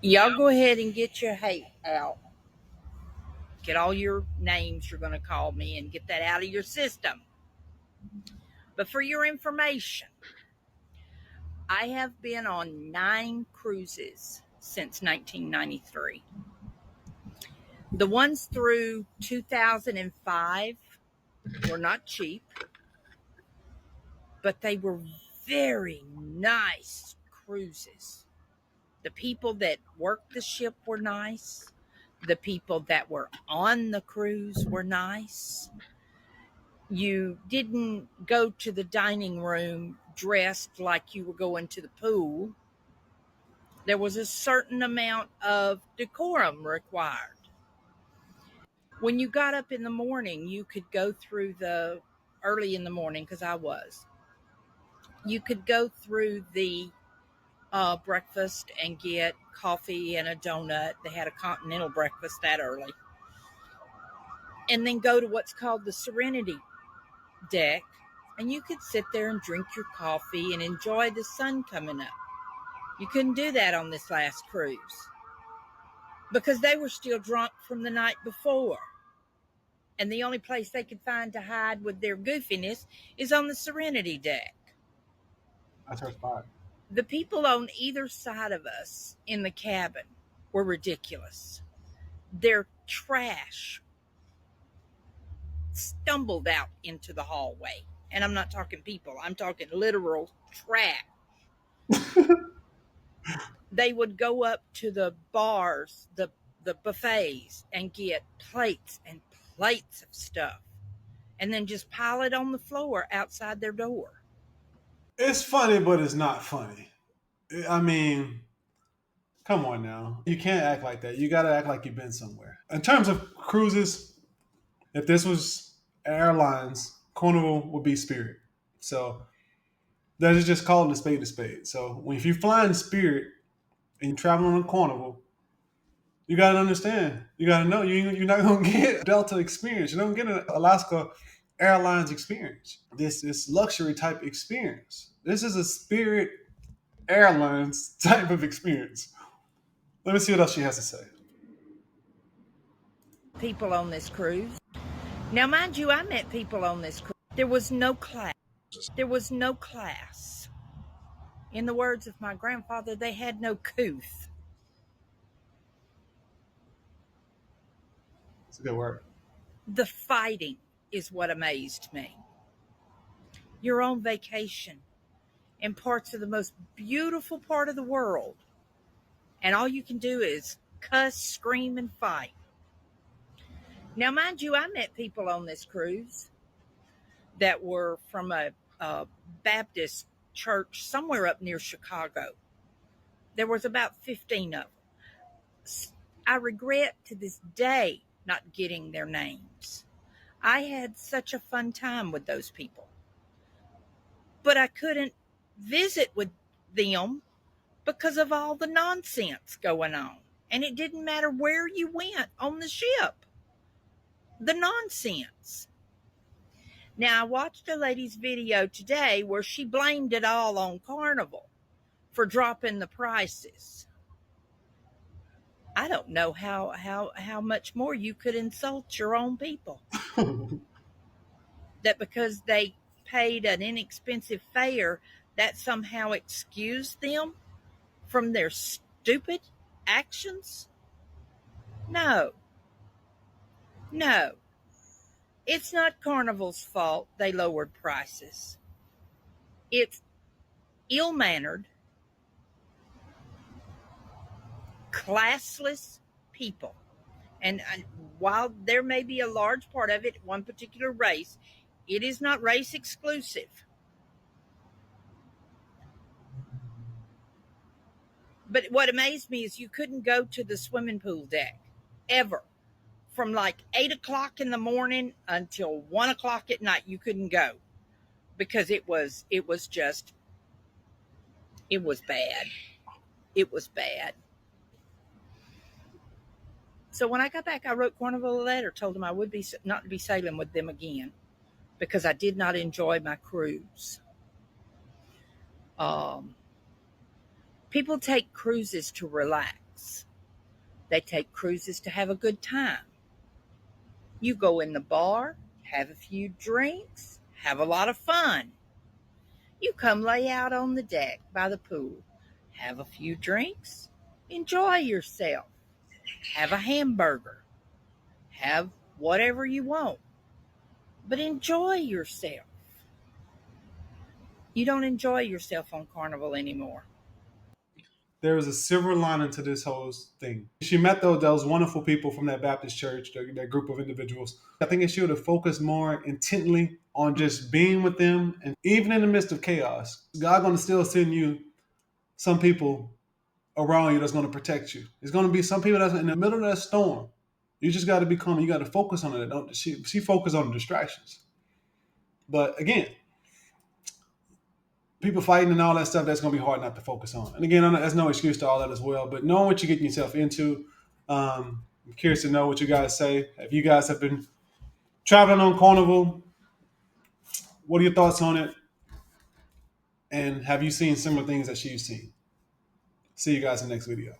Y'all go ahead and get your hate out. Get all your names you're going to call me and get that out of your system. But for your information, I have been on 9 cruises since 1993. The ones through 2005 were not cheap, but they were very nice cruises. The people that worked the ship were nice. The people that were on the cruise were nice. You didn't go to the dining room dressed like you were going to the pool. There was a certain amount of decorum required. When you got up in the morning, you could go through the early in the morning, because I was, you could go through the breakfast and get coffee and a donut. They had a continental breakfast that early. And then go to what's called the Serenity deck. And you could sit there and drink your coffee and enjoy the sun coming up. You couldn't do that on this last cruise because they were still drunk from the night before. And the only place they could find to hide with their goofiness is on the Serenity deck. That's her spot. The people on either side of us in the cabin were ridiculous. Their trash stumbled out into the hallway. And I'm not talking people, I'm talking literal trash. They would go up to the bars, the buffets, and get plates and plates of stuff, and then just pile it on the floor outside their door. It's funny, but it's not funny. I mean, come on now. You can't act like that. You got to act like you've been somewhere. In terms of cruises, if this was airlines, Carnival would be Spirit. So that is just calling a spade a spade. So if you fly in Spirit and you're traveling on Carnival, you got to understand. You got to know you're not going to get a Delta experience. You don't get an Alaska Airlines experience. This is luxury type experience. This is a Spirit Airlines type of experience. Let me see what else she has to say. People on this cruise. Now, mind you, I met people on this cruise. There was no class. There was no class. In the words of my grandfather, they had no couth. It's a good word. The fighting is what amazed me. You're on vacation in parts of the most beautiful part of the world, and all you can do is cuss, scream, and fight. Now, mind you, I met people on this cruise that were from a Baptist church somewhere up near Chicago. There was about 15 of them. I regret to this day not getting their names. I had such a fun time with those people, but I couldn't visit with them because of all the nonsense going on. And it didn't matter where you went on the ship, the nonsense. Now, I watched a lady's video today where she blamed it all on Carnival for dropping the prices. I don't know how much more you could insult your own people. That because they paid an inexpensive fare, that somehow excused them from their stupid actions? No, no. It's not Carnival's fault they lowered prices. It's ill mannered, classless people. And while there may be a large part of it, one particular race, it is not race exclusive. But what amazed me is you couldn't go to the swimming pool deck ever. From like 8 o'clock in the morning until 1 o'clock at night, you couldn't go because it was bad. It was bad. So when I got back, I wrote Carnival a letter, told them I would be not to be sailing with them again because I did not enjoy my cruise. Um, People take cruises to relax. They take cruises to have a good time. You go in the bar, have a few drinks, have a lot of fun. You come lay out on the deck by the pool, have a few drinks, enjoy yourself, have a hamburger, have whatever you want, but enjoy yourself. You don't enjoy yourself on Carnival anymore. There was a silver lining to this whole thing. She met those wonderful people from that Baptist church, that group of individuals. I think if she would have focused more intently on just being with them, and even in the midst of chaos, God's going to still send you some people around you that's going to protect you. It's going to be some people that's in the middle of that storm. You just got to be calm. You got to focus on it. Don't she focused on the distractions. But again, people fighting and all that stuff, that's going to be hard not to focus on. And again, that's no excuse to all that as well. But knowing what you're getting yourself into, I'm curious to know what you guys say. If you guys have been traveling on Carnival, what are your thoughts on it? And have you seen similar things that she's seen? See you guys in the next video.